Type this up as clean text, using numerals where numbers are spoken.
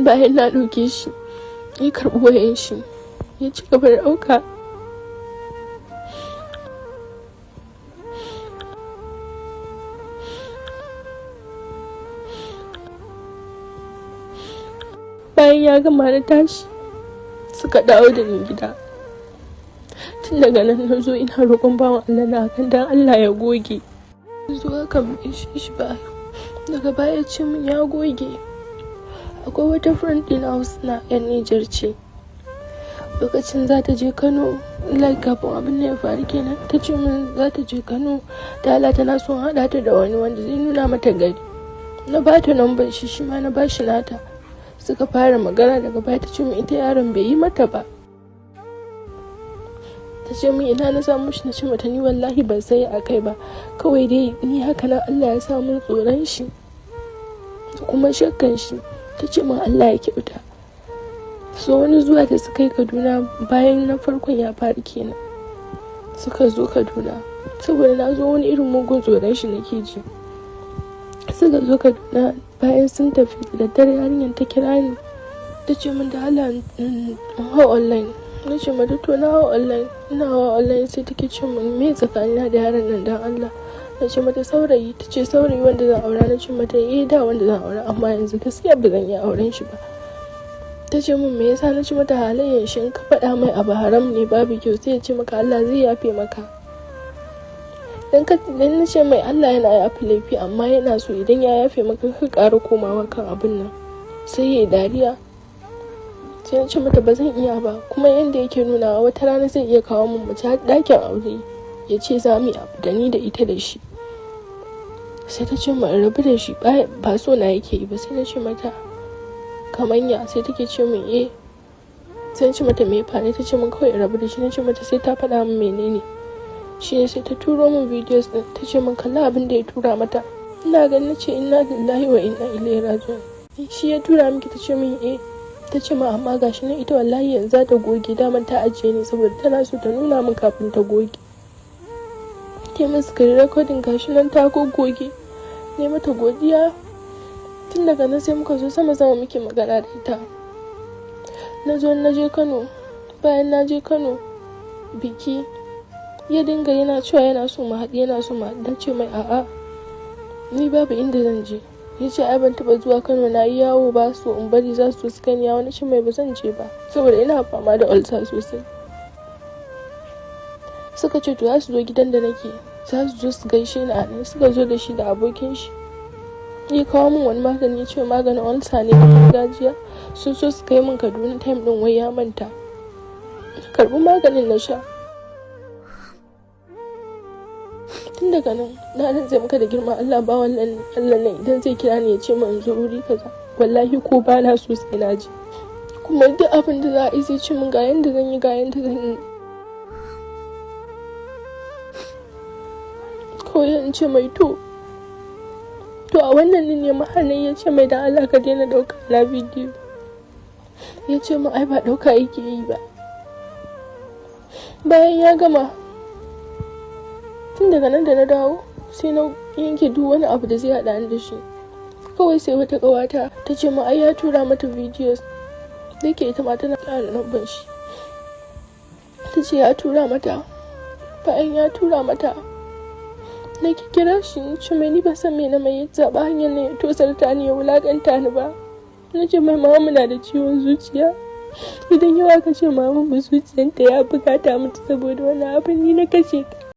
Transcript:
bayan na ɗauke shi ya karɓi wayan shi ya ci gaba da ɗauka. Bayan ya gama na tashi suka dawo da ni gida. Tun daga nan na zo ina roƙon bawan Allah na kan dan Allah ya goge. Zuwa kan shi ba daga baya ce min ya goge. Akwai wata friend ɗina na yan Nijar ce, lokacin za ta je Kano, like kafin abin da ya faru kenan, ta ce min za ta je Kano da Allah tana son haɗa ta da wani wanda zai nuna mata gari. Na ba ta nambar shi ma na ba shi nata. Suka fara magana, daga baya ta ce min ita yaron bai yi mata ba. Ta ce min ina na samu shi, na ce mata ni wallahi ban sai a kai ba, kawai dai ni haka nan Allah ya sa min tsoron shi kuma shakkan shi. Ta ce min Allah ya kyauta. So wani zuwa da suka yi Kaduna bayan na farkon ya faru kenan, suka zo Kaduna saboda na zo wani irin mugun tsoron shi nake ji. Suka zo Kaduna bayan sun tafi da dare, yarinyar ta kira ni ta ce min da Allah in hau online. Na ce mata to na hau online, ina hawa online. Sai take ce min me tsakanina da yaron nan dan Allah. Na ce mata saurayi. Ta ce saurayi wanda zan aura. Na ce mata da wanda zan aura, amma yanzu gaskiya ba zan iya auren shi ba. Ta ce min me yasa? Na ce mata halayen shi in ka faɗa mai abu haram ne babu kyau sai ya ce maka Allah zai yafe maka. Dan na ce mai Allah yana yafe laifi, amma yana so idan ya yafe maka ka ƙara komawa kan abin nan. Sai ya yi dariya. Sai na ce mata ba zan iya ba, kuma yanda yake nunawa wata rana zai iya kawo min mace har ɗakin aure ya ce za mu yi abu da ni da ita da shi. Sai ta ce ma in rabu da shi, ba so na yake yi ba. Sai na ce mata kamanya. Sai take ce min sai na ce mata me ya faru? Ta ce min kawai in rabu da shi. Na ce mata sai ta faɗa min menene. Shi ne sai ta turo min videos din, ta ce min kalla abin da ya tura mata. Ina ganin na ce inna lillahi wa inna ilaihi raji'un. Shi ya tura miki? Ta ce min ta ce ma amma gashi nan ita wallahi yanzu za ta goge, daman ta ajiye ne saboda tana so ta nuna min kafin ta goge. Ke min screen recording gashi nan ta goge. Ne mata godiya. Tun daga nan sai muka zo sama muke magana da ita. Na je Kano. Bayan na je Kano biki, ya dinga yana cewa yana so mu haɗu. Na ce mai a'a ni babu inda zan je. Ya ce ai ban taɓa zuwa Kano na yi yawo ba, so in bari za su gani yawo. Na ce mai ba zan je ba saboda ina fama da ulcer sosai. Suka ce to za su zo gidan da nake, za su zo su gaishe ni a nan. Suka zo da shi da abokin shi. Ya kawo min wani magani, ya ce maganin ulcer ne na gargajiya. Sun so su kai min Kaduna time din wai ya manta. Karɓi maganin na sha. Tun daga nan na rantse maka da girma Allah ba wannan Allah nan idan zai kira ni ya ce min zo wuri kaza, wallahi ko ba na so sai na je. Kuma duk abin da za a yi zai ce min ga yanda zan yi. Kawai in ce mai to a wannan ne mahanin. Ya ce mai da Allah ka daina ɗauka na bidiyo. Ya ce min ai ba ɗauka yake yi ba. Bayan ya gama, tun daga nan da na dawo sai na yanke duk wani abu da zai haɗa ni da shi. Kawai sai wata ƙawata ta ce ma ai ya tura mata videos da ke ita ma tana ƙara lambar shi. Ta ce ya tura mata. Bayan ya tura mata na kira shi, na ce mai ni ba san me na mai zaɓa hanyar ne ya tosarta ni ya wulaƙanta ni ba. Na ce mai mama na da ciwon zuciya, idan yawa ka ce mama mu zuciyarta ya buga ta mutu saboda wani abin ni na kashe ta.